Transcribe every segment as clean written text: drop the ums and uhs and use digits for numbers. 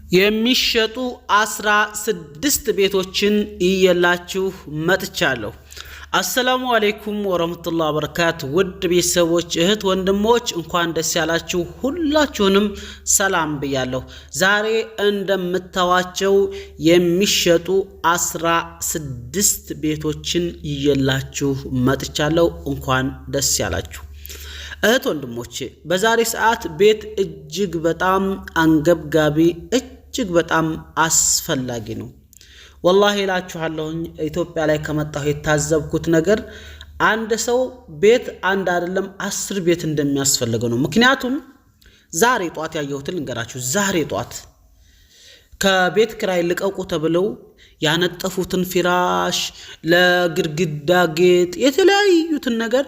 የሚሸጡ 16 ቤቶችን ይየላችሁ መጥቻለሁ። አሰላሙ አለይኩም ወራህመቱላሂ ወበረካቱ። ውድ ቤተሰቦች እህት ወንድሞች እንኳን ደስ ያላችሁ። ሁላችሁንም ሰላም ብያለሁ። ዛሬ እንደምታዋቸው የሚሸጡ 16 ቤቶችን ይየላችሁ መጥቻለሁ። እንኳን ደስ ያላችሁ እህት ወንድሞቼ። በዛሬ ሰዓት ቤት እጅግ በጣም አንገብጋቢ እጅግ በጣም አስፈላጊ ነው። ወላሂ እላችኋለሁኝ ኢትዮጵያ ላይ ከመጣሁ የታዘብኩት ነገር አንድ ሰው ቤት አንድ አይደለም 10 ቤት እንደሚያስፈልገው ነው። ምክንያቱም ዛሬ ጧት ያየሁትን ልንገራችሁ። ዛሬ ጧት ከቤት ክራይ ልቀቁ ተብለው ያነጠፉትን ፊራሽ ለግድግዳ ጌጥ የተለያዩትን ነገር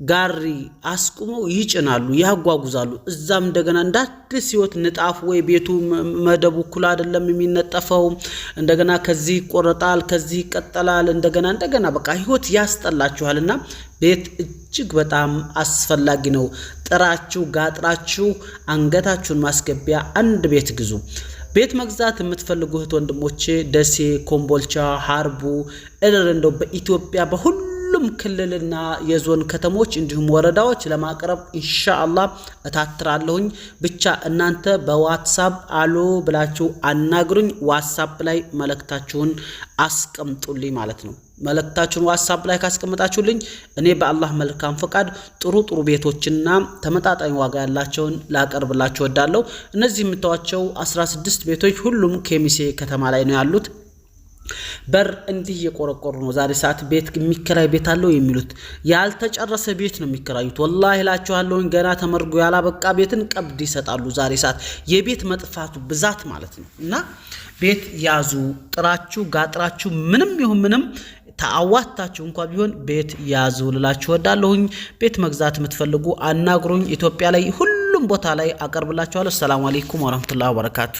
ጋሪ አስቁመው ይጭናሉ፣ ያጓጉዛሉ። እዛም እንደገና እንዳዲስ ህይወት ንጣፍ ወይ ቤቱ መደቡ ኩል አይደለም የሚነጠፈው፣ እንደገና ከዚህ ይቆረጣል ከዚህ ይቀጠላል፣ እንደገና በቃ ህይወት ያስጠላችኋልና ቤት እጅግ በጣም አስፈላጊ ነው። ጥራችሁ ጋጥራችሁ አንገታችሁን ማስገቢያ አንድ ቤት ግዙ። ቤት መግዛት የምትፈልጉ እህት ወንድሞቼ ደሴ፣ ኮምቦልቻ፣ ሀርቡ እንደው በኢትዮጵያ በሁሉም ክልልና የዞን ከተሞች እንዲሁም ወረዳዎች ለማቅረብ ኢንሻአላህ እታትራለሁኝ። ብቻ እናንተ በዋትስአፕ አሎ ብላችሁ አናግሩኝ። ዋትስአፕ ላይ መልእክታችሁን አስቀምጡልኝ ማለት ነው። መልእክታችሁን ዋትስአፕ ላይ ካስቀመጣችሁልኝ እኔ በአላህ መልካም ፈቃድ ጥሩ ቤቶችና ተመጣጣኝ ዋጋ ያላቸውን ላቀርብላችሁ ወዳለሁ። እነዚህ የምታዋቸው 16 ቤቶች ሁሉም ኬሚሴ ከተማ ላይ ነው ያሉት። በር እንዲህ የቆረቆሩ ነው። ዛሬ ሰዓት ቤት የሚከራይ ቤት አለው የሚሉት ያልተጨረሰ ቤት ነው የሚከራዩት። ወላሂ እላችኋለሁ ገና ተመርጎ ያላበቃ ቤትን ቀብድ ይሰጣሉ። ዛሬ ሰዓት የቤት መጥፋቱ ብዛት ማለት ነው። እና ቤት ያዙ፣ ጥራችሁ ጋጥራችሁ ምንም ይሁን ምንም ታዋታችሁ እንኳን ቢሆን ቤት ያዙ ልላችሁ ወዳለሁኝ። ቤት መግዛት የምትፈልጉ አናግሩኝ። ኢትዮጵያ ላይ ሁሉም ቦታ ላይ አቀርብላችኋለሁ። ሰላም አለይኩም ወራህመቱላሂ ወበረካቱ።